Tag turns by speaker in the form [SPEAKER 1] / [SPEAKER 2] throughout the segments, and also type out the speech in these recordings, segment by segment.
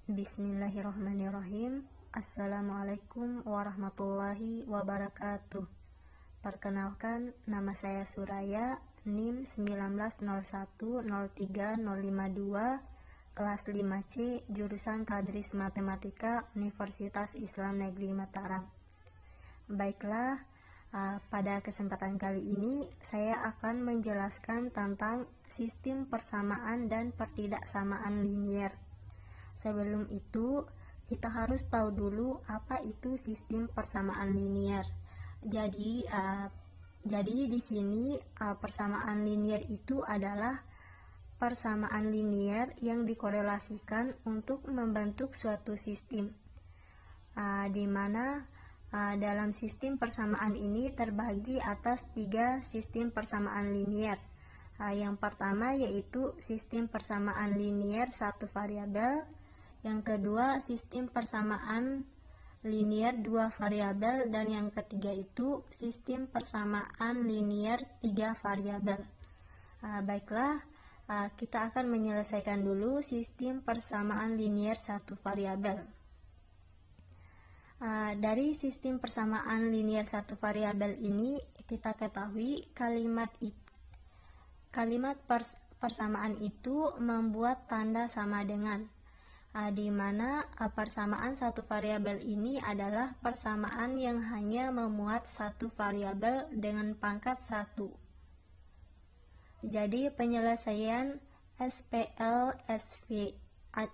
[SPEAKER 1] Bismillahirrahmanirrahim. Assalamualaikum warahmatullahi wabarakatuh. Perkenalkan, nama saya Suraya, NIM 1901030552, kelas 5C, jurusan Tadris Matematika, Universitas Islam Negeri Mataram. Baiklah, pada kesempatan kali ini saya akan menjelaskan tentang sistem persamaan dan pertidaksamaan linier. Sebelum itu, kita harus tahu dulu apa itu sistem persamaan linier. Jadi di sini persamaan linier itu adalah persamaan linier yang dikorelasikan untuk membentuk suatu sistem, di mana dalam sistem persamaan ini terbagi atas 3 sistem persamaan linier. Yang pertama yaitu sistem persamaan linier satu variabel. Yang kedua, sistem persamaan linier 2 variabel, dan yang ketiga itu sistem persamaan linier 3 variabel. Baiklah, kita akan menyelesaikan dulu sistem persamaan linier 1 variabel. Dari sistem persamaan linier 1 variabel ini kita ketahui kalimat persamaan itu membuat tanda sama dengan, di mana persamaan satu variabel ini adalah persamaan yang hanya memuat satu variabel dengan pangkat 1. Jadi penyelesaian SPL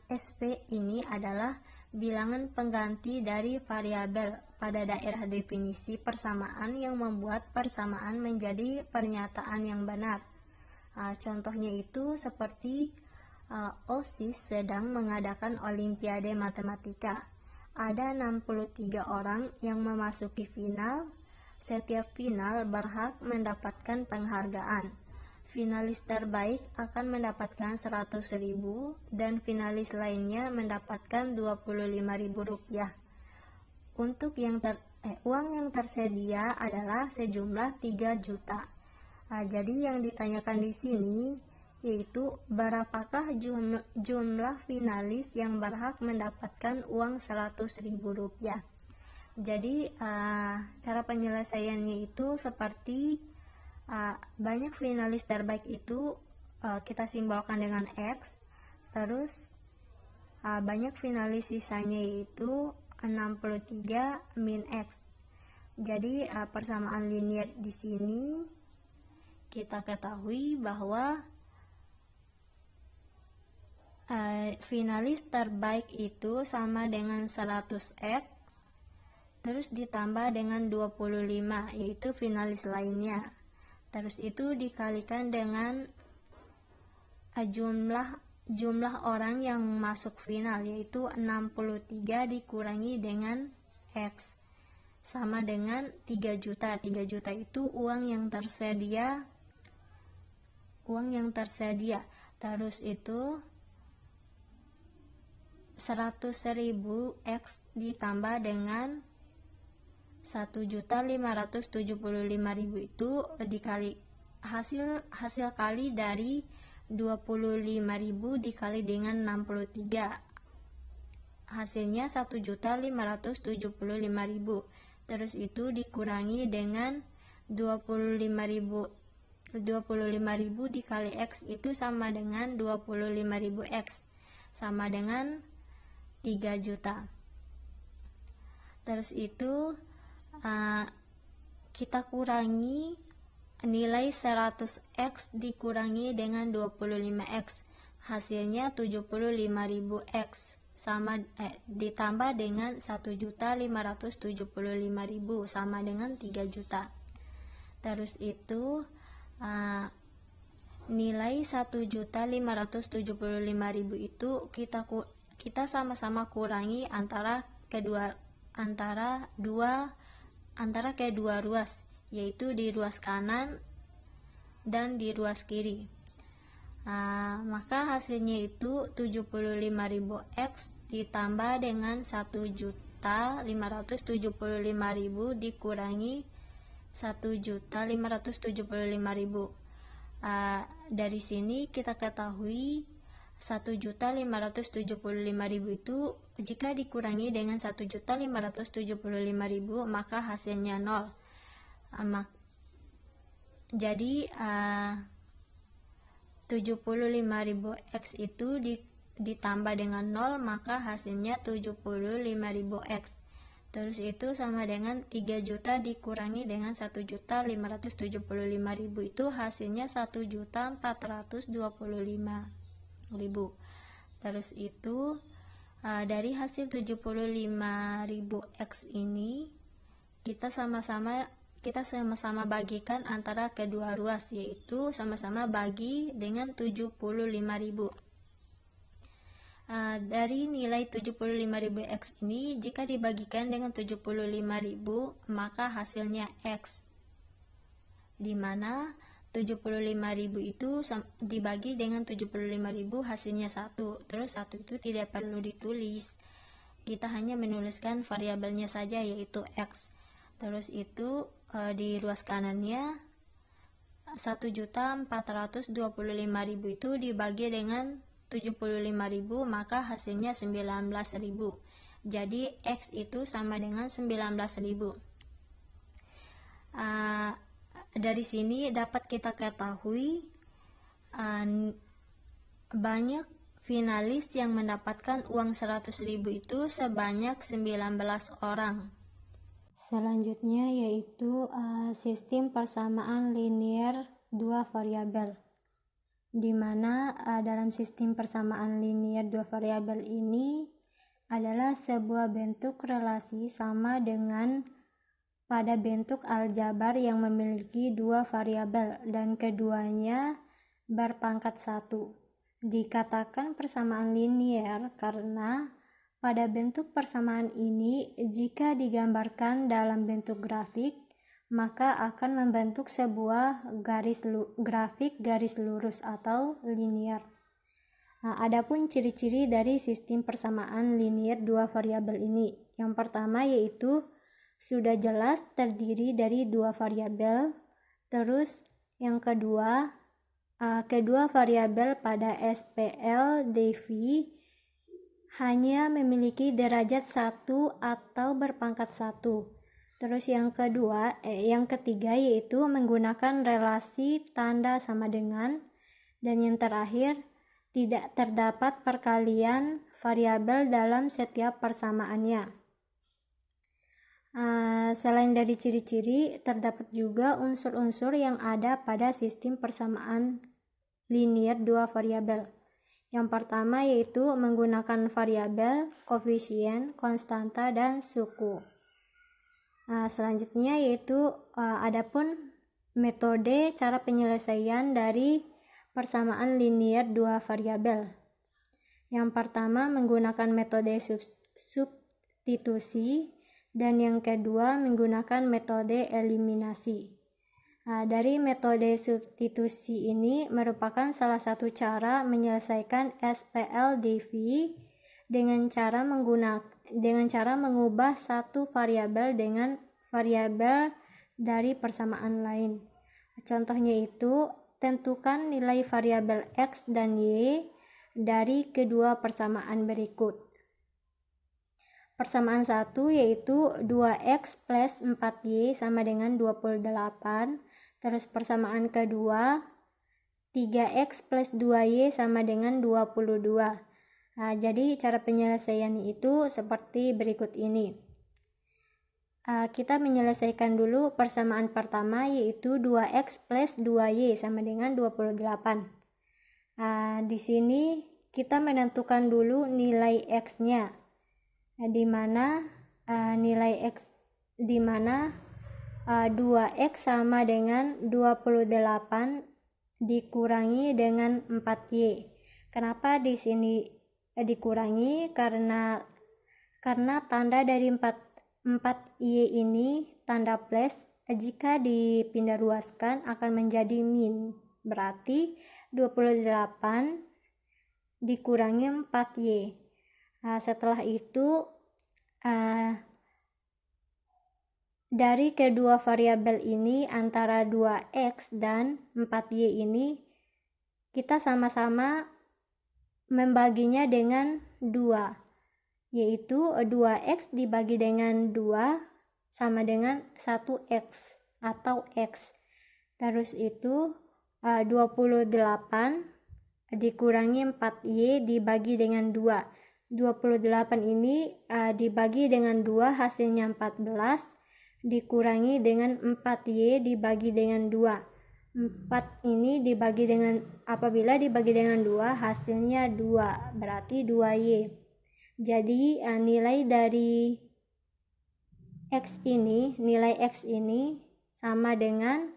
[SPEAKER 1] SP ini adalah bilangan pengganti dari variabel pada daerah definisi persamaan yang membuat persamaan menjadi pernyataan yang benar. Contohnya itu seperti OSIS sedang mengadakan Olimpiade Matematika. Ada 63 orang yang memasuki final. Setiap final berhak mendapatkan penghargaan. Finalis terbaik akan mendapatkan 100.000 dan finalis lainnya mendapatkan Rp25.000. Untuk uang yang tersedia adalah sejumlah 3 juta. Jadi yang ditanyakan di sini yaitu berapakah jumlah finalis yang berhak mendapatkan uang Rp100.000. Jadi cara penyelesaiannya itu seperti banyak finalis terbaik itu kita simbolkan dengan X, terus banyak finalis sisanya yaitu 63 min X. Jadi persamaan linier di sini kita ketahui bahwa finalis terbaik itu sama dengan 100x terus ditambah dengan 25, yaitu finalis lainnya. Terus itu dikalikan dengan jumlah orang yang masuk final, yaitu 63 dikurangi dengan X sama dengan 3 juta. 3 juta itu uang yang tersedia. Terus itu 100.000 X ditambah dengan 1.575.000 itu dikali hasil kali dari 25.000 dikali dengan 63, hasilnya 1.575.000. Terus itu dikurangi dengan 25.000 dikali X itu sama dengan 25.000 X, sama dengan 3 juta. Terus itu kita kurangi nilai 100x dikurangi dengan 25x, hasilnya 75.000 x sama ditambah dengan 1.575.000 sama dengan 3 juta. Terus itu nilai 1.575.000 itu kita sama-sama kurangi antara kedua ruas, yaitu di ruas kanan dan di ruas kiri. Maka hasilnya itu 75.000 X ditambah dengan 1.575.000 dikurangi 1.575.000. Dari sini kita ketahui 1.575.000 itu jika dikurangi dengan 1.575.000 maka hasilnya 0. Jadi 75.000x itu ditambah dengan 0 maka hasilnya 75.000x. Terus itu sama dengan 3 juta dikurangi dengan 1.575.000 itu hasilnya 1.425.000. Terus itu dari hasil 75.000x ini kita sama-sama bagikan antara kedua ruas, yaitu sama-sama bagi dengan 75.000. Dari nilai 75.000x ini jika dibagikan dengan 75.000 maka hasilnya x, di mana 75.000 itu dibagi dengan 75.000 hasilnya 1. Terus 1 itu tidak perlu ditulis, kita hanya menuliskan variabelnya saja yaitu x. Terus itu di ruas kanannya 1.425.000 itu dibagi dengan 75.000 maka hasilnya 19.000. Jadi x itu sama dengan 19.000. Dari sini dapat kita ketahui banyak finalis yang mendapatkan uang 100.000 itu sebanyak 19 orang. Selanjutnya yaitu sistem persamaan linear dua variabel, di mana dalam sistem persamaan linear dua variabel ini adalah sebuah bentuk relasi sama dengan pada bentuk aljabar yang memiliki dua variabel dan keduanya berpangkat 1. Dikatakan persamaan linear karena pada bentuk persamaan ini jika digambarkan dalam bentuk grafik maka akan membentuk sebuah grafik garis lurus atau linear. Adapun ciri-ciri dari sistem persamaan linear dua variabel ini, yang pertama yaitu sudah jelas terdiri dari dua variabel. Terus yang kedua, kedua variabel pada SPL dV hanya memiliki derajat 1 atau berpangkat 1. Terus yang ketiga yaitu menggunakan relasi tanda sama dengan, dan yang terakhir tidak terdapat perkalian variabel dalam setiap persamaannya. Selain dari ciri-ciri, terdapat juga unsur-unsur yang ada pada sistem persamaan linear dua variabel. Yang pertama yaitu menggunakan variabel, koefisien, konstanta, dan suku. Selanjutnya yaitu adapun metode cara penyelesaian dari persamaan linear dua variabel. Yang pertama menggunakan metode substitusi, dan yang kedua menggunakan metode eliminasi. Dari metode substitusi ini merupakan salah satu cara menyelesaikan SPL dV dengan cara mengubah satu variabel dengan variabel dari persamaan lain. Contohnya itu, tentukan nilai variabel x dan y dari kedua persamaan berikut. Persamaan 1 yaitu 2x plus 4y sama dengan 28. Terus persamaan kedua 3x plus 2y sama dengan 22. Jadi cara penyelesaiannya itu seperti berikut ini. Kita menyelesaikan dulu persamaan pertama yaitu 2x plus 2y sama dengan 28. Di sini kita menentukan dulu nilai x-nya. Di mana 2x sama dengan 28 dikurangi dengan 4y. Kenapa di sini dikurangi? Karena tanda dari 4y ini tanda plus, jika dipindah ruaskan akan menjadi min. Berarti 28 dikurangi 4y. Setelah itu dari kedua variabel ini antara 2x dan 4y ini kita sama-sama membaginya dengan 2, yaitu 2x dibagi dengan 2 sama dengan 1x atau x. Terus itu 28 dikurangi 4y dibagi dengan 2. 28 ini dibagi dengan 2 hasilnya 14, dikurangi dengan 4y dibagi dengan 2. 4 ini apabila dibagi dengan 2 hasilnya 2, berarti 2y. Jadi nilai dari nilai x ini sama dengan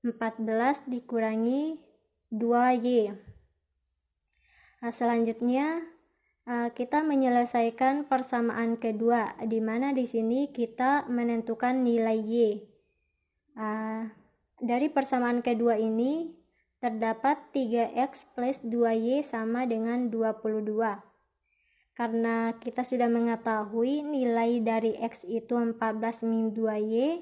[SPEAKER 1] 14 dikurangi 2y. Selanjutnya kita menyelesaikan persamaan kedua, di mana di sini kita menentukan nilai y. Dari persamaan kedua ini terdapat 3x plus 2y sama dengan 22. Karena kita sudah mengetahui nilai dari x itu 14 min 2y,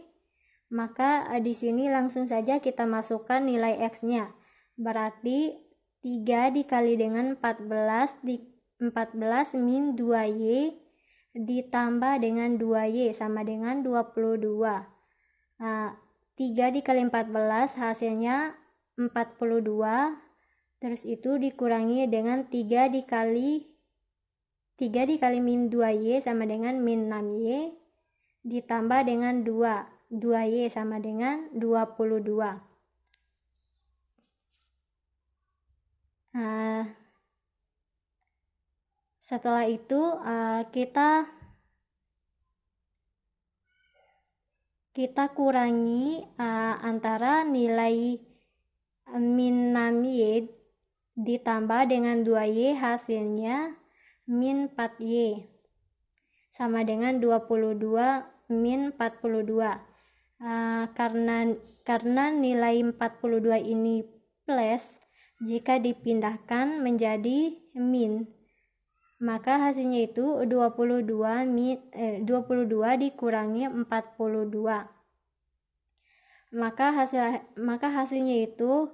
[SPEAKER 1] maka di sini langsung saja kita masukkan nilai x-nya. Berarti 3 dikali dengan 14 min 2y ditambah dengan 2y sama dengan 22. 3 dikali 14 hasilnya 42. Terus itu dikurangi dengan 3 dikali min 2y sama dengan min 6y ditambah dengan 2y sama dengan 22. Setelah itu kita kurangi antara nilai min 6y ditambah dengan 2y hasilnya min 4y sama dengan 22 min 42. Karena nilai 42 ini plus, jika dipindahkan menjadi min, maka hasilnya itu 22 dikurangi 42. Maka hasilnya itu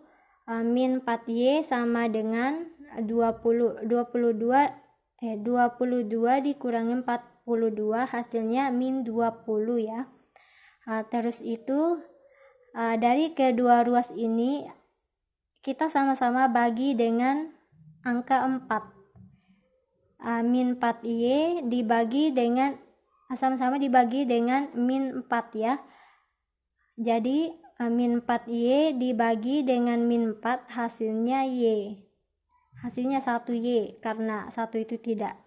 [SPEAKER 1] min 4y sama dengan 22 dikurangi 42 hasilnya min 20 ya. Terus itu dari kedua ruas ini kita sama-sama bagi dengan angka 4. Min 4y sama-sama dibagi dengan min 4 ya. Jadi min 4y dibagi dengan min 4 hasilnya y. Hasilnya 1y. Karena 1 itu tidak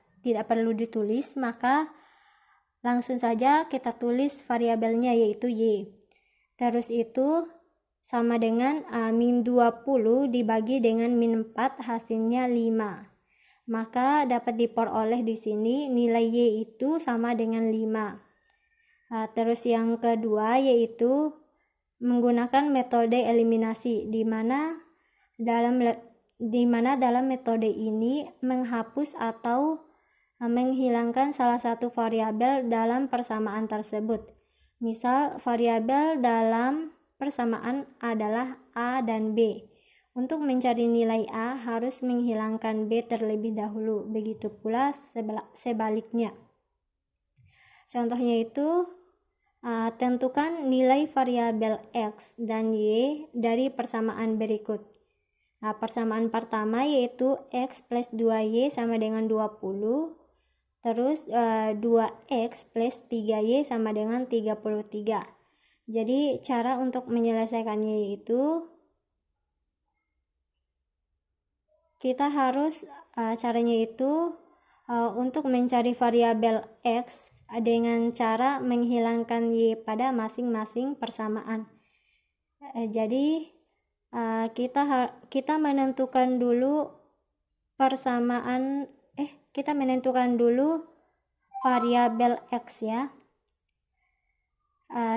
[SPEAKER 1] perlu ditulis, maka langsung saja kita tulis variabelnya yaitu y. Terus itu sama dengan min 20 dibagi dengan min 4 hasilnya 5. Maka dapat diperoleh di sini nilai y itu sama dengan 5. Terus yang kedua yaitu menggunakan metode eliminasi, di mana dalam metode ini menghapus atau menghilangkan salah satu variabel dalam persamaan tersebut. Misal variabel dalam persamaan adalah A dan B. Untuk mencari nilai A harus menghilangkan B terlebih dahulu, begitu pula sebaliknya. Contohnya itu, tentukan nilai variabel X dan Y dari persamaan berikut. Persamaan pertama yaitu X plus 2Y sama dengan 20, terus 2X plus 3Y sama dengan 33. Jadi cara untuk menyelesaikannya yaitu kita harus caranya itu untuk mencari variabel X dengan cara menghilangkan Y pada masing-masing persamaan. Jadi kita menentukan dulu variabel X ya.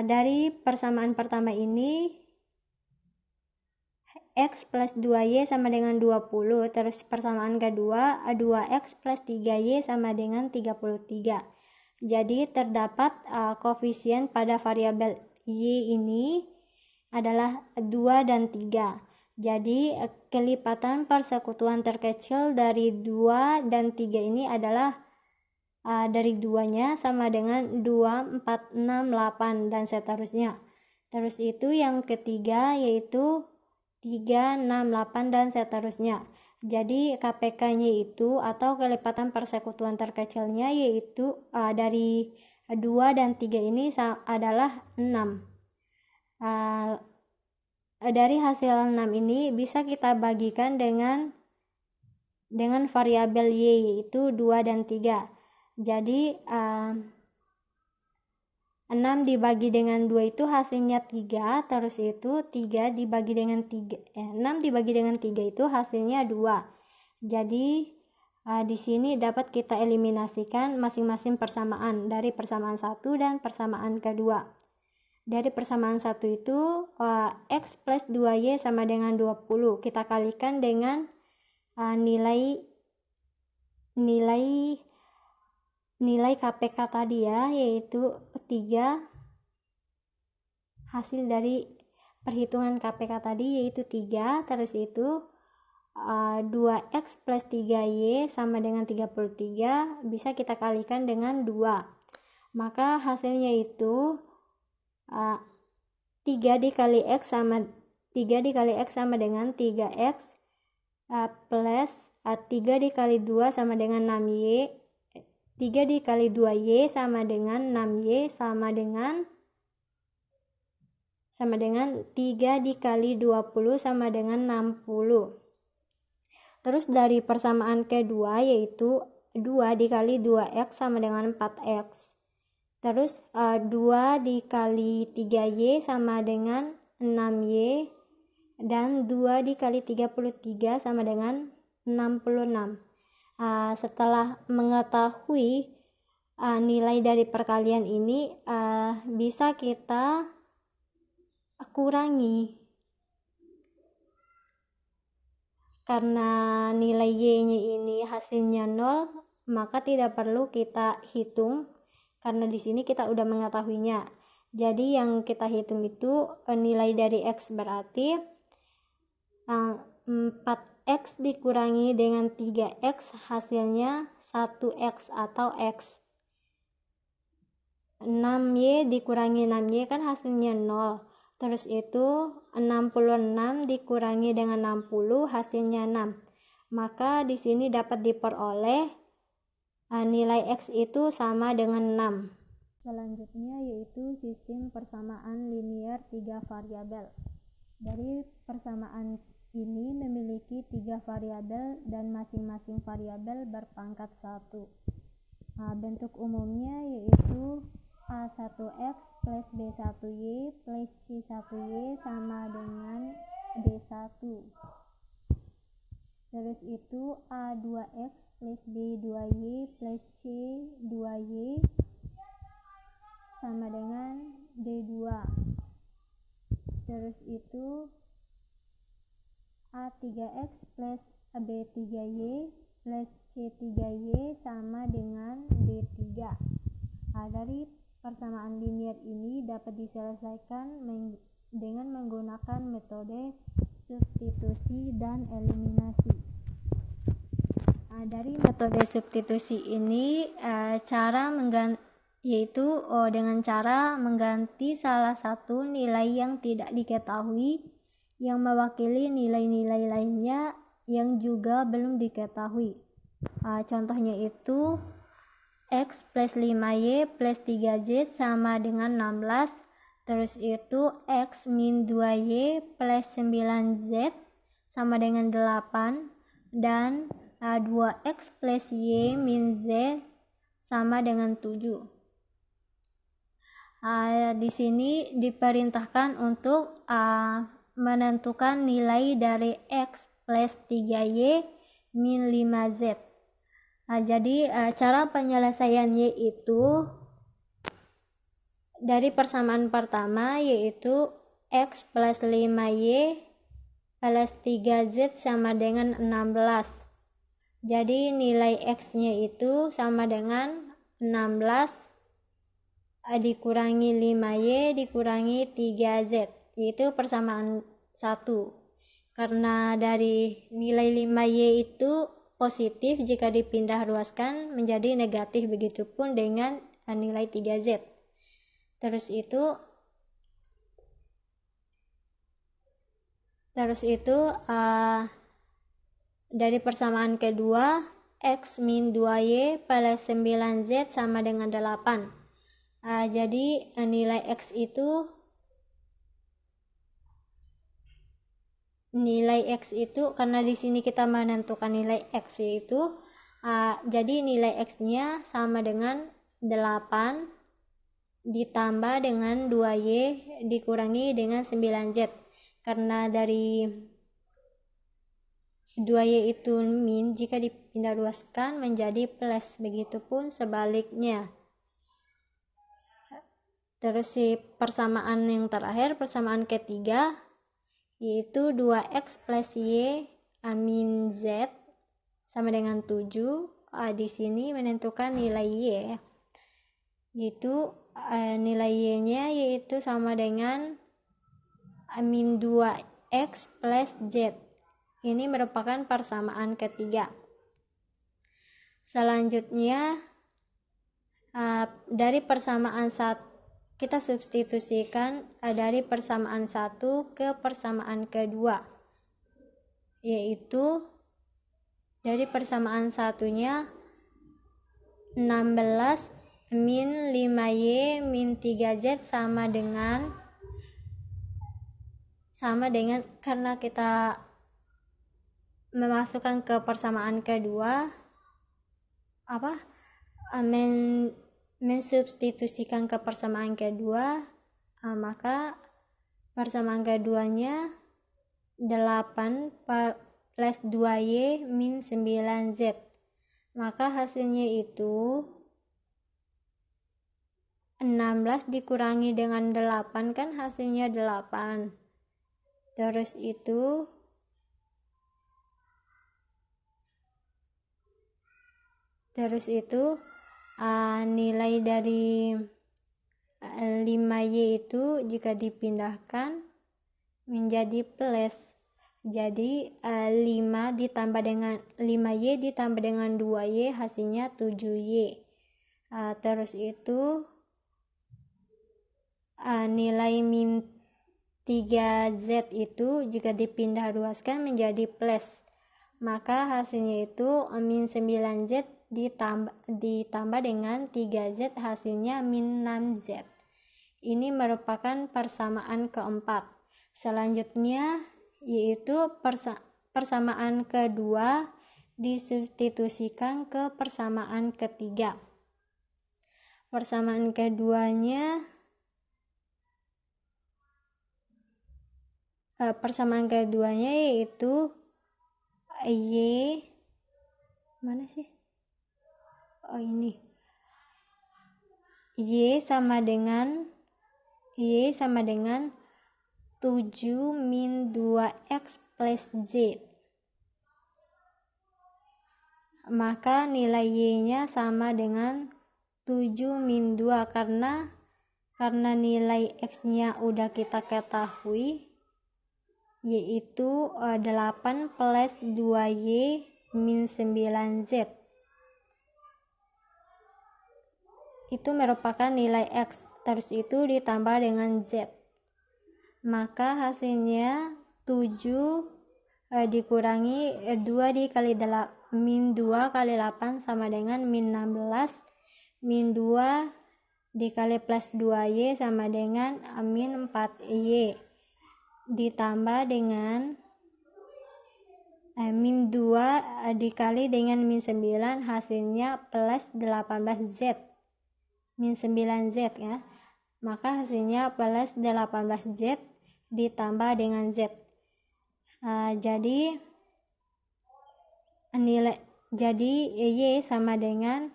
[SPEAKER 1] Dari persamaan pertama ini X plus 2Y sama dengan 20, terus persamaan kedua 2X plus 3Y sama dengan 33. Jadi terdapat koefisien pada variabel Y ini adalah 2 dan 3. Jadi kelipatan persekutuan terkecil dari 2 dan 3 ini adalah dari 2-nya sama dengan 2, 4, 6, 8 dan seterusnya. Terus itu yang ketiga yaitu 3, 6, 8 dan seterusnya. Jadi KPK-nya itu atau kelipatan persekutuan terkecilnya yaitu dari 2 dan 3 ini adalah 6. Dari hasil 6 ini bisa kita bagikan dengan variabel Y yaitu 2 dan 3. Jadi 6 dibagi dengan 2 itu hasilnya 3, terus itu 3 dibagi dengan 3, 6 dibagi dengan 3 itu hasilnya 2. Jadi di sini dapat kita eliminasikan masing-masing persamaan dari persamaan 1 dan persamaan kedua. Dari persamaan 1 itu X plus 2Y sama dengan 20. Kita kalikan dengan nilai KPK tadi ya, yaitu 3. Hasil dari perhitungan KPK tadi yaitu 3, terus itu 2X plus 3Y sama dengan 33 bisa kita kalikan dengan 2. Maka hasilnya itu 3 dikali X sama dengan 3X plus 3 dikali 2 sama dengan 6Y, 3 dikali 2Y sama dengan 6Y sama dengan 3 dikali 20 sama dengan 60. Terus dari persamaan kedua yaitu 2 dikali 2X sama dengan 4X. Terus 2 dikali 3Y sama dengan 6Y, dan 2 dikali 33 sama dengan 66. Setelah mengetahui nilai dari perkalian ini, bisa kita kurangi. Karena nilai Y-nya ini hasilnya 0, maka tidak perlu kita hitung karena di sini kita udah mengetahuinya. Jadi yang kita hitung itu nilai dari X berarti 4X dikurangi dengan 3X hasilnya 1X atau X. 6Y dikurangi 6Y kan hasilnya 0. Terus itu 66 dikurangi dengan 60 hasilnya 6. Maka di sini dapat diperoleh nilai X itu sama dengan 6. Selanjutnya yaitu sistem persamaan linear 3 variabel. Dari persamaan ini memiliki 3 variabel dan masing-masing variabel berpangkat 1. Bentuk umumnya yaitu A1X plus B1Y plus C1Y sama dengan D1. Terus itu A2X plus B2Y plus C2Y sama dengan D2. Terus itu A3X plus B3Y plus C3Y sama dengan D3. Dari persamaan linear ini dapat diselesaikan dengan menggunakan metode substitusi dan eliminasi. Dari metode substitusi ini dengan cara mengganti salah satu nilai yang tidak diketahui yang mewakili nilai-nilai lainnya yang juga belum diketahui. Contohnya itu X plus 5Y plus 3Z sama dengan 16. Terus itu X min 2Y plus 9Z sama dengan 8. Dan 2X plus Y min Z sama dengan 7. Di sini diperintahkan untuk menentukan nilai dari X plus 3Y min 5Z. Jadi cara penyelesaiannya itu dari persamaan pertama yaitu X plus 5Y plus 3Z sama dengan 16. Jadi nilai X-nya itu sama dengan 16 dikurangi 5Y dikurangi 3Z, yaitu persamaan 1. Karena dari nilai 5Y itu positif jika dipindah ruaskan menjadi negatif, begitupun dengan nilai 3Z. Terus itu dari persamaan kedua, X min 2Y plus 9Z sama dengan 8. Jadi nilai X itu karena di sini kita menentukan nilai X yaitu jadi nilai X-nya sama dengan 8 ditambah dengan 2Y dikurangi dengan 9Z. Karena dari 2Y itu min jika dipindah ruaskan menjadi plus, begitupun sebaliknya. Terus si persamaan yang terakhir, persamaan ketiga, yaitu 2X plus Y min Z sama dengan 7. Di sini menentukan nilai Y, yaitu nilai Y-nya yaitu sama dengan min 2X plus Z. Ini merupakan persamaan ketiga. Selanjutnya, dari persamaan 1, kita substitusikan dari persamaan 1 ke persamaan kedua, yaitu dari persamaan satunya 16 min 5Y min 3Z sama dengan karena kita memasukkan ke persamaan kedua mensubstitusikan ke persamaan kedua, maka persamaan keduanya 8 plus 2Y min 9Z. Maka hasilnya itu 16 dikurangi dengan 8 kan hasilnya 8. Terus itu nilai dari 5Y itu jika dipindahkan menjadi plus. Jadi 5Y ditambah dengan 2Y hasilnya 7Y. Terus itu nilai min 3Z itu jika dipindah ruaskan menjadi plus. Maka hasilnya itu min 9Z ditambah dengan 3Z hasilnya min 6Z. Ini merupakan persamaan keempat. Selanjutnya yaitu persamaan kedua disubstitusikan ke persamaan ketiga. Persamaan keduanya yaitu Y Y sama dengan 7 min 2X plus Z. Maka nilai Y-nya sama dengan 7 min 2 karena nilai X-nya udah kita ketahui, yaitu 8 plus 2Y min 9Z. Itu merupakan nilai X, terus itu ditambah dengan Z. Maka hasilnya 7 dikurangi 2 dikali min 2 kali 8 sama dengan min 16. Min 2 dikali plus 2Y sama dengan min 4Y. Ditambah dengan min 2 dikali dengan min 9 hasilnya plus 18Z. Min 9Z ya. Maka hasilnya plus 18Z ditambah dengan Z. Jadi Y sama dengan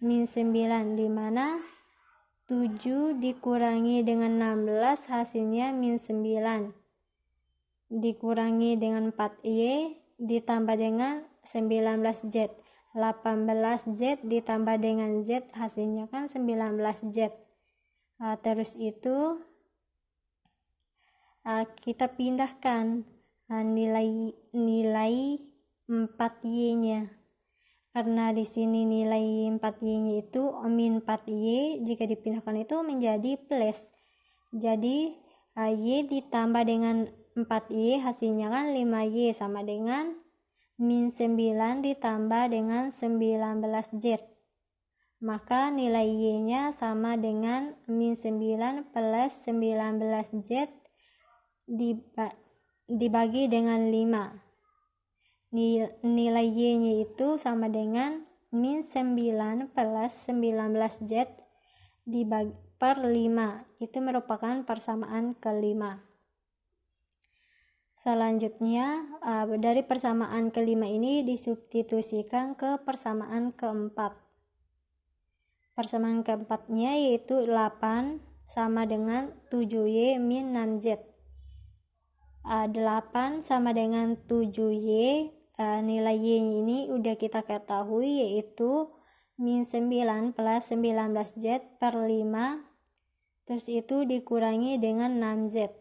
[SPEAKER 1] min 9, di mana 7 dikurangi dengan 16 hasilnya min 9. Dikurangi dengan 4Y ditambah dengan 19Z. 18Z ditambah dengan Z hasilnya kan 19Z. Terus itu kita pindahkan nilai 4y-nya. Karena di sini nilai 4y-nya itu min 4y, jika dipindahkan itu menjadi plus. Jadi y ditambah dengan 4y hasilnya kan 5y sama dengan min 9 ditambah dengan 19z. Maka nilai y-nya sama dengan min 9 plus 19z dibagi dengan 5. Nilai y-nya itu sama dengan min 9 plus 19z dibagi per 5. Itu merupakan persamaan kelima. Selanjutnya, dari persamaan kelima ini disubstitusikan ke persamaan keempat. Persamaan keempatnya yaitu 8 sama dengan 7y min 6z. 8 sama dengan 7y, nilai y ini udah kita ketahui yaitu min 9 plus 19z per 5, terus itu dikurangi dengan 6z.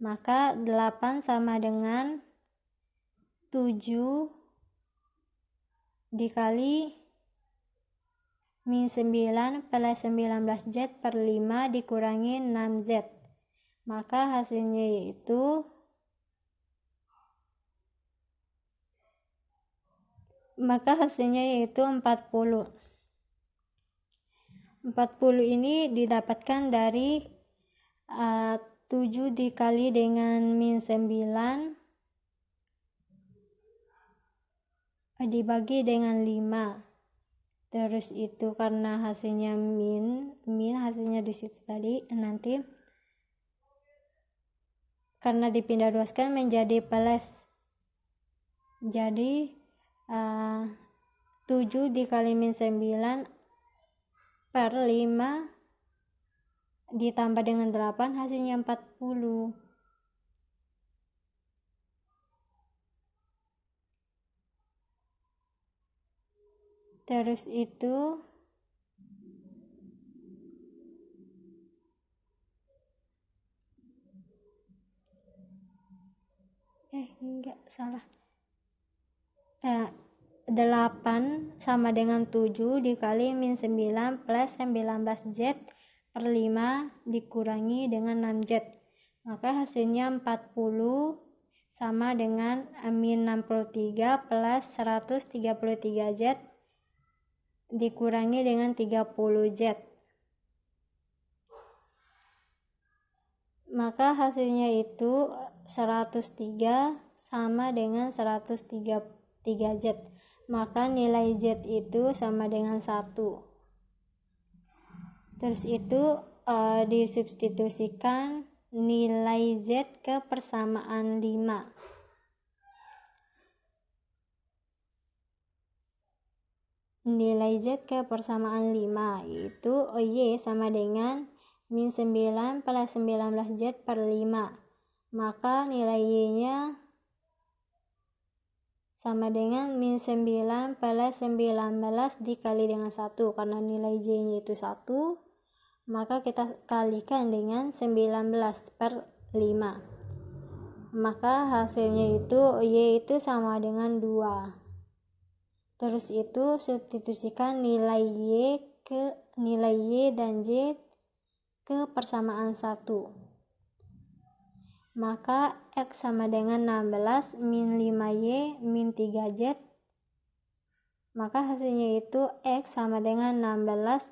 [SPEAKER 1] Maka 8 sama dengan 7 dikali min 9 plus 19z per 5 dikurangi 6z. Maka hasilnya yaitu 40. 40 ini didapatkan dari 7 dikali dengan min 9 dibagi dengan 5. Terus itu karena hasilnya min hasilnya di situ tadi, nanti karena dipindah duaskan menjadi plus. Jadi 7 dikali min 9 per 5 ditambah dengan 8 hasilnya 40. Terus itu salah. 8 sama dengan 7 dikali min 9 plus 19z per 5 dikurangi dengan 6z. Maka hasilnya 40 sama dengan min 63 plus 133z dikurangi dengan 30z. Maka hasilnya itu 103 sama dengan 133z. Maka nilai z itu sama dengan 1. Terus itu disubstitusikan nilai z ke persamaan 5. Nilai z ke persamaan 5 yaitu y sama dengan min 9 plus 19z per 5. Maka nilai y-nya sama dengan min 9 plus 19 dikali dengan 1. Karena nilai y-nya itu 1, maka kita kalikan dengan 19 per 5. Maka hasilnya itu y itu sama dengan 2. Terus itu substitusikan nilai y dan z ke persamaan 1. Maka x sama dengan 16 min 5y min 3z. Maka hasilnya itu x sama dengan 16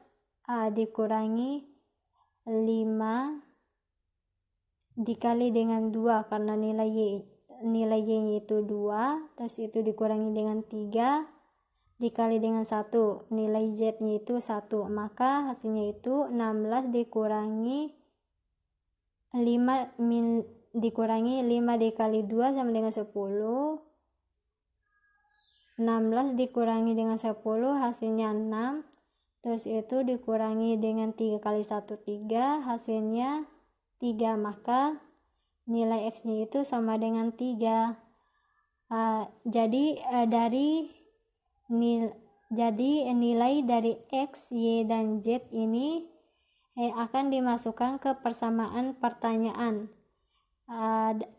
[SPEAKER 1] dikurangi 5 dikali dengan 2. Karena nilai y-nya itu 2, terus itu dikurangi dengan 3 dikali dengan 1. Nilai z-nya itu 1. Maka hasilnya itu 16 dikurangi 5 dikali 2 sama dengan 10. 16 dikurangi dengan 10 hasilnya 6. Terus itu dikurangi dengan 3 kali 1 3 hasilnya 3. Maka nilai x-nya itu sama dengan 3. Jadi nilai dari x, y, dan z ini akan dimasukkan ke persamaan pertanyaan.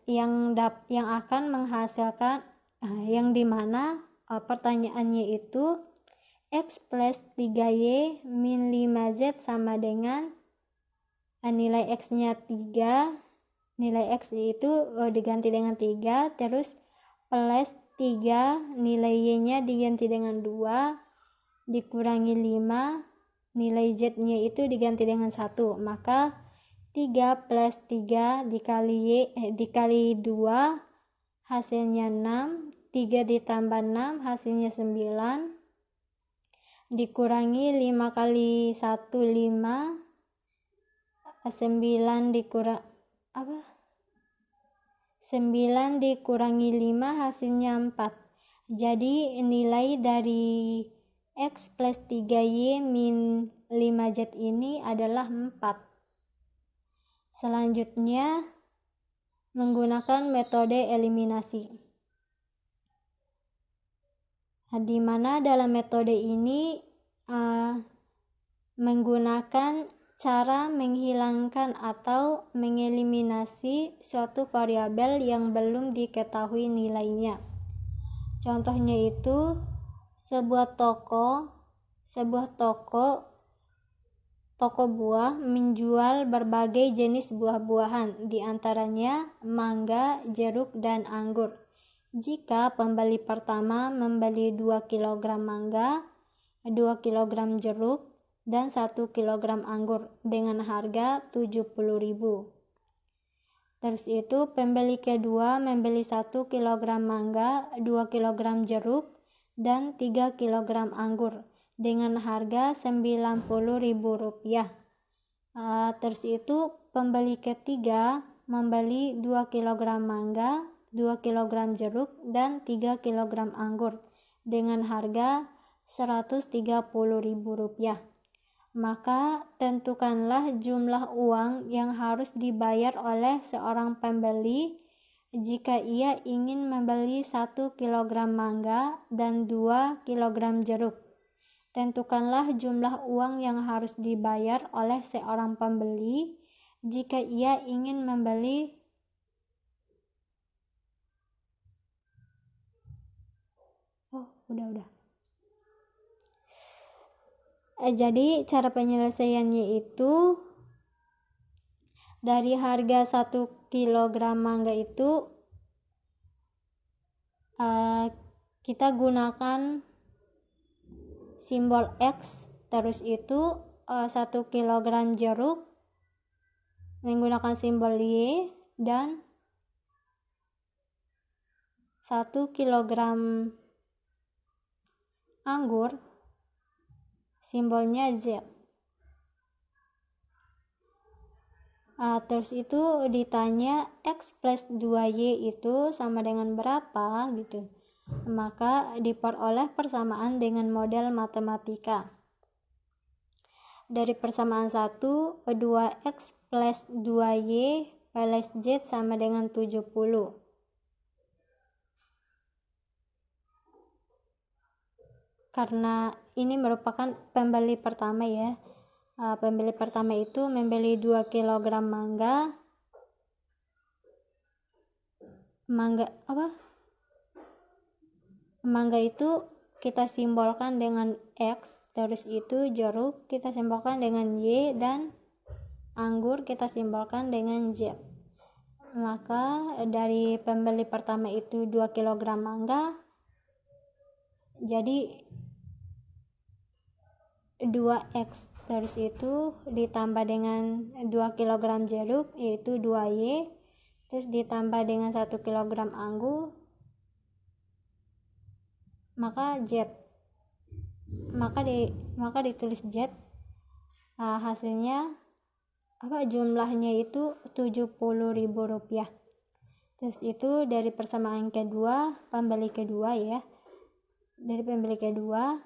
[SPEAKER 1] yang akan menghasilkan yang dimana pertanyaannya itu X plus 3Y min 5Z sama dengan nilai X-nya 3, nilai X itu diganti dengan 3, terus plus 3, nilai Y-nya diganti dengan 2, dikurangi 5, nilai Z-nya itu diganti dengan 1, maka 3 plus 3 dikali 2 hasilnya 6, 3 ditambah 6 hasilnya 9, dikurangi 5 kali 1 5, 9 dikurangi 5 hasilnya 4. Jadi nilai dari X plus 3Y min 5Z ini adalah 4. Selanjutnya menggunakan metode eliminasi. Di mana dalam metode ini menggunakan cara menghilangkan atau mengeliminasi suatu variabel yang belum diketahui nilainya. Contohnya itu sebuah toko buah menjual berbagai jenis buah-buahan, di antaranya mangga, jeruk, dan anggur. Jika pembeli pertama membeli 2 kg mangga, 2 kg jeruk, dan 1 kg anggur dengan harga 70.000. Terus itu pembeli kedua membeli 1 kg mangga, 2 kg jeruk, dan 3 kg anggur dengan harga Rp90.000. Terus itu pembeli ketiga membeli 2 kg mangga, 2 kg jeruk, dan 3 kg anggur dengan harga Rp130.000. Maka tentukanlah jumlah uang yang harus dibayar oleh seorang pembeli jika ia ingin membeli 1 kg mangga dan 2 kg jeruk. Tentukanlah jumlah uang yang harus dibayar oleh seorang pembeli jika ia ingin membeli Jadi cara penyelesaiannya itu dari harga 1 kg mangga itu kita gunakan simbol X, terus itu 1 kg jeruk menggunakan simbol Y, dan 1 kg anggur simbolnya Z. Terus itu ditanya X plus 2Y itu sama dengan berapa gitu. Maka diperoleh persamaan dengan model matematika. Dari persamaan 1, 2X plus 2Y plus Z sama dengan 70. Karena ini merupakan pembeli pertama ya. Pembeli pertama itu membeli 2 kg mangga. Mangga itu kita simbolkan dengan X, terus itu jeruk kita simbolkan dengan Y, dan anggur kita simbolkan dengan Z. Maka dari pembeli pertama itu 2 kg mangga, jadi 2X, terus itu ditambah dengan 2 kg jeruk yaitu 2Y, terus ditambah dengan 1 kg anggur, maka Z. Maka ditulis Z. Hasilnya jumlahnya itu Rp70.000. Terus itu dari persamaan kedua, pembeli kedua ya. Dari pembeli kedua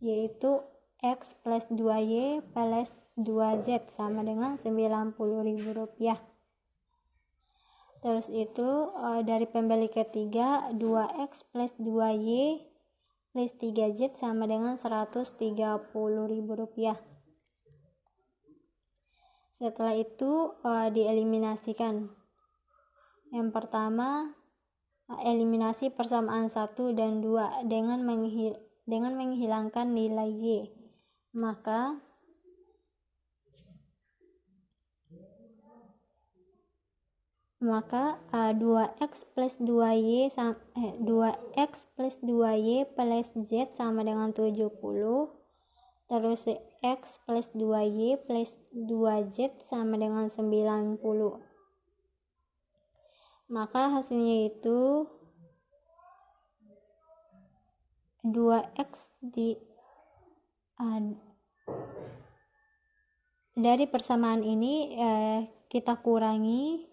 [SPEAKER 1] yaitu X plus 2Y plus 2Z sama dengan Rp90.000. Terus itu dari pembeli ketiga 2X plus 2Y plus 3Z sama dengan Rp130.000. Setelah itu dieliminasikan. Yang pertama, eliminasi persamaan 1 dan 2 dengan menghilangkan nilai Y. Maka 2x plus 2y plus z sama dengan 70. Terus x plus 2y plus 2z sama dengan 90. Maka hasilnya itu 2x dari persamaan ini kita kurangi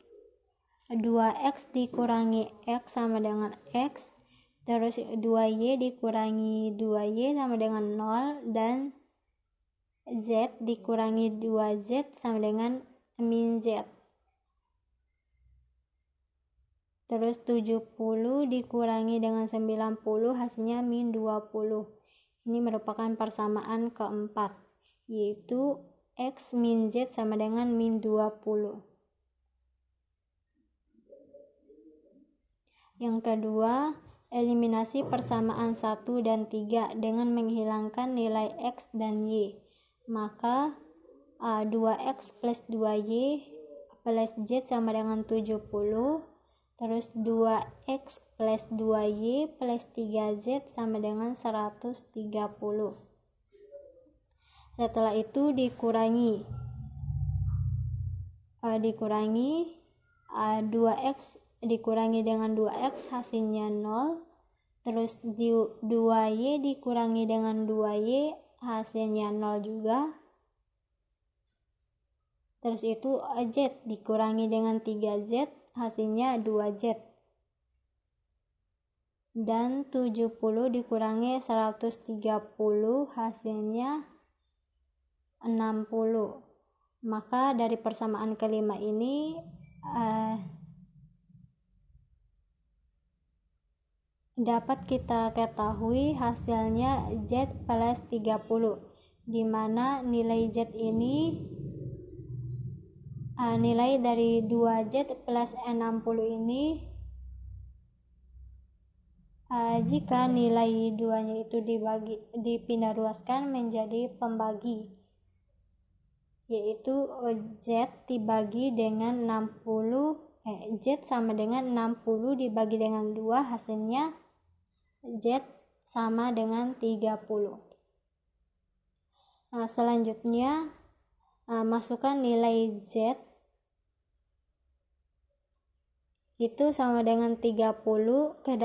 [SPEAKER 1] 2x dikurangi x sama dengan x, terus 2y dikurangi 2y sama dengan 0, dan z dikurangi 2z sama dengan min z. Terus 70 dikurangi dengan 90 hasilnya min 20. Ini merupakan persamaan keempat, yaitu x min z sama dengan min 20. Yang kedua, eliminasi persamaan 1 dan 3 dengan menghilangkan nilai x dan y. Maka 2x plus 2y plus z sama dengan 70. Terus 2x plus 2y plus 3z sama dengan 130. Setelah itu dikurangi 2x dikurangi dengan 2x hasilnya 0. Terus 2y dikurangi dengan 2y hasilnya 0 juga. Terus itu z dikurangi dengan 3z hasilnya 2z. Dan 70 dikurangi 130 hasilnya 60. Maka dari persamaan kelima ini dapat kita ketahui hasilnya z plus 30, di mana nilai z ini nilai dari 2z plus 60 ini jika nilai 2-nya itu dipindah ruaskan menjadi pembagi, yaitu z dibagi dengan 60, z sama dengan 60 dibagi dengan 2 hasilnya z sama dengan 30. Selanjutnya masukkan nilai z itu sama dengan 30 ke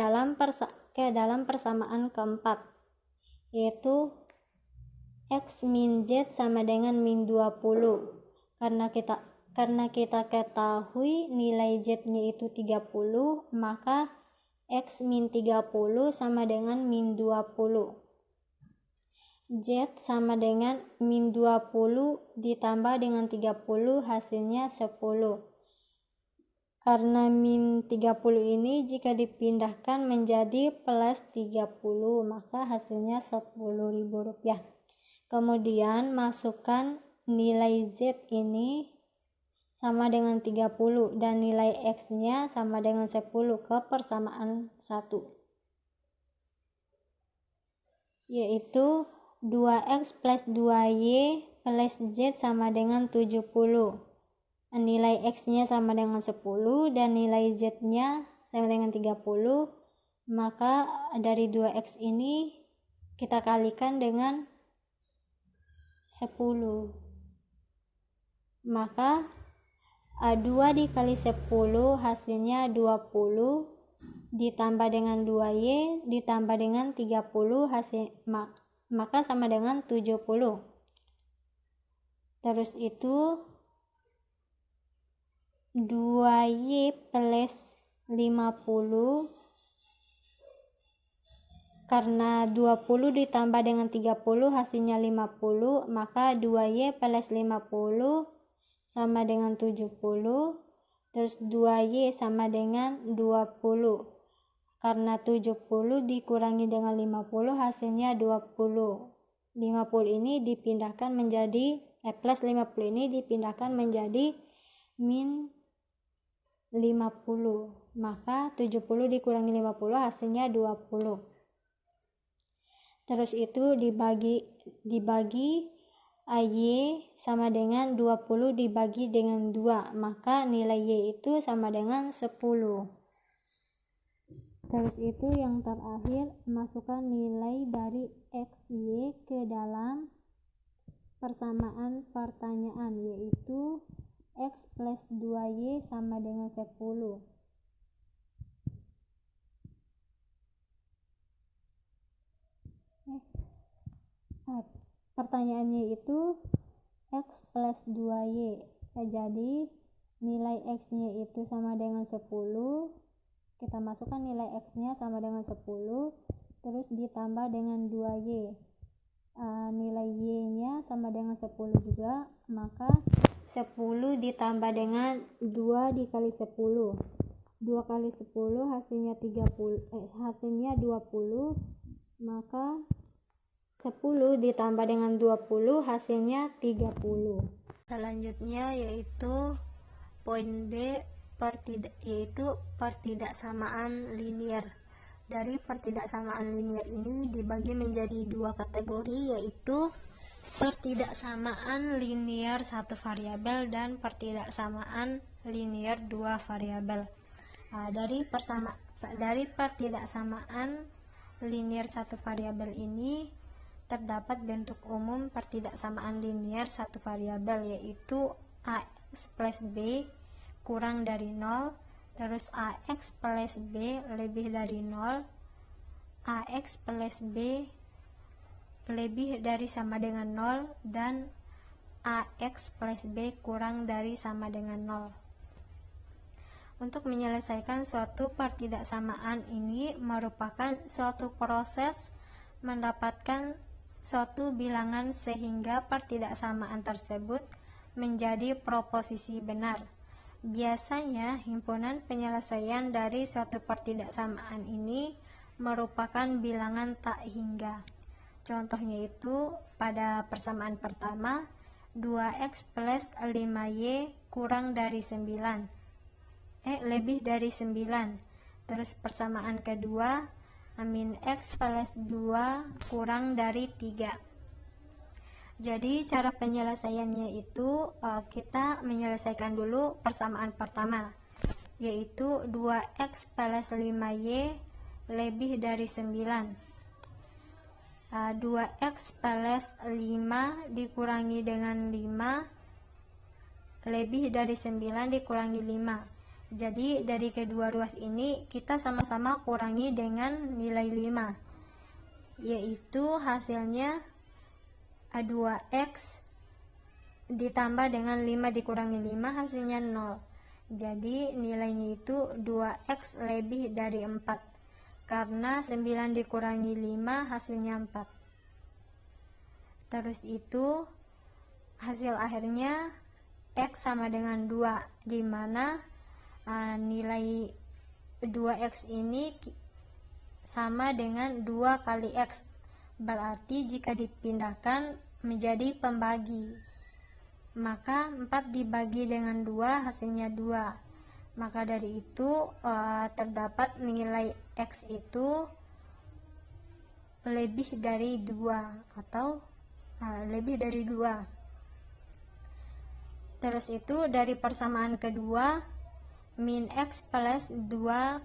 [SPEAKER 1] dalam persamaan keempat, yaitu x min z sama dengan min 20. Karena kita ketahui nilai z-nya itu 30, maka x min 30 sama dengan min 20. Z sama dengan min 20 ditambah dengan 30 hasilnya 10. Karena min 30 ini jika dipindahkan menjadi plus 30, maka hasilnya Rp10.000. Kemudian masukkan nilai z ini sama dengan 30 dan nilai x-nya sama dengan 10 ke persamaan 1, yaitu 2x plus 2y plus z sama dengan 70. Nilai x-nya sama dengan 10 dan nilai z-nya sama dengan 30. Maka dari 2x ini kita kalikan dengan 10. Maka 2 dikali 10 hasilnya 20, ditambah dengan 2y ditambah dengan 30 maka sama dengan 70. Terus itu 2y plus 50, karena 20 ditambah dengan 30 hasilnya 50, maka 2y plus 50 sama dengan 70. Terus 2y sama dengan 20. Karena 70 dikurangi dengan 50 hasilnya 20. 50 ini dipindahkan menjadi plus 50 ini dipindahkan menjadi min 50. Maka 70 dikurangi 50 hasilnya 20. Terus itu dibagi Y sama dengan 20 dibagi dengan 2, maka nilai Y itu sama dengan 10. Terus itu yang terakhir, masukkan nilai dari X, Y ke dalam persamaan pertanyaan, yaitu X plus 2Y sama dengan 10. Pertanyaannya itu X plus 2Y. Jadi nilai X-nya itu sama dengan 10. Kita masukkan nilai X-nya sama dengan 10, terus ditambah dengan 2Y. Nilai Y-nya sama dengan 10 juga, maka 10 ditambah dengan 2 dikali 10. 2 kali 10 hasilnya 20, maka 10 ditambah dengan 20 hasilnya 30. Selanjutnya yaitu poin B, yaitu pertidaksamaan linier. Dari pertidaksamaan linier ini dibagi menjadi dua kategori, yaitu pertidaksamaan linier satu variabel dan pertidaksamaan linier dua variabel. Dari pertidaksamaan linier satu variabel ini terdapat bentuk umum pertidaksamaan linier satu variabel, yaitu AX plus B kurang dari 0, terus AX plus B lebih dari 0, AX plus B lebih dari sama dengan 0, dan AX plus B kurang dari sama dengan 0. Untuk menyelesaikan suatu pertidaksamaan ini merupakan suatu proses mendapatkan suatu bilangan sehingga pertidaksamaan tersebut menjadi proposisi benar. Biasanya himpunan penyelesaian dari suatu pertidaksamaan ini merupakan bilangan tak hingga. Contohnya itu pada persamaan pertama 2x plus 5y kurang dari 9, lebih dari 9. Terus persamaan kedua min x plus 2 kurang dari 3. Jadi cara penyelesaiannya itu kita menyelesaikan dulu persamaan pertama, yaitu 2x plus 5y lebih dari 9. 2x plus 5 dikurangi dengan 5 lebih dari 9 dikurangi 5. Jadi dari kedua ruas ini kita sama-sama kurangi dengan nilai 5, yaitu hasilnya 2x ditambah dengan 5 dikurangi 5 hasilnya 0. Jadi nilainya itu 2x lebih dari 4, karena 9 dikurangi 5 hasilnya 4. Terus itu hasil akhirnya x sama dengan 2, di mana nilai 2x ini sama dengan 2 kali x. Berarti jika dipindahkan menjadi pembagi, maka 4 dibagi dengan 2 hasilnya 2. Maka dari itu terdapat nilai x itu lebih dari 2 atau lebih dari 2. Terus itu dari persamaan kedua min x plus 2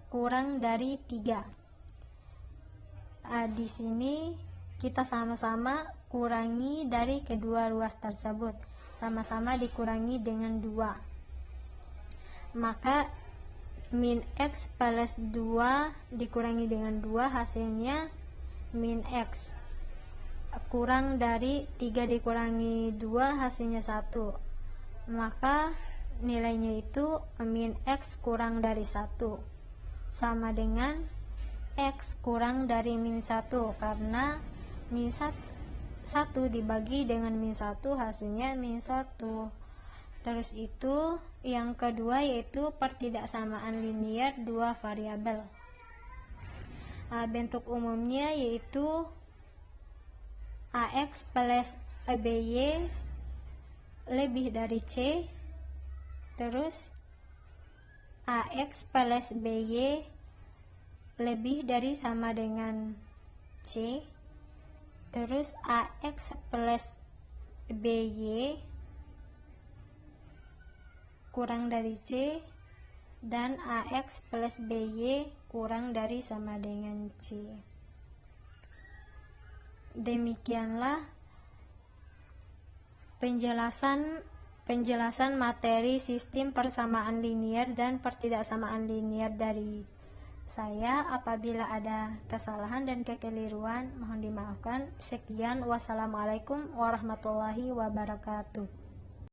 [SPEAKER 1] kurang dari 3. Di sini kita sama-sama kurangi dari kedua ruas tersebut, sama-sama dikurangi dengan 2. Maka min x plus 2 dikurangi dengan 2 hasilnya min x kurang dari 3 dikurangi 2 hasilnya 1. Maka nilainya itu min x kurang dari 1 sama dengan x kurang dari min 1, karena min 1 dibagi dengan min 1 hasilnya min 1. Terus itu yang kedua yaitu pertidaksamaan linier dua variabel. Bentuk umumnya yaitu AX plus BY lebih dari C, terus AX plus BY lebih dari sama dengan C, terus AX plus BY kurang dari C, dan AX plus BY kurang dari sama dengan C. Demikianlah penjelasan materi sistem persamaan linier dan pertidaksamaan linier dari saya. Apabila ada kesalahan dan kekeliruan, mohon dimaafkan. Sekian, wassalamualaikum warahmatullahi wabarakatuh.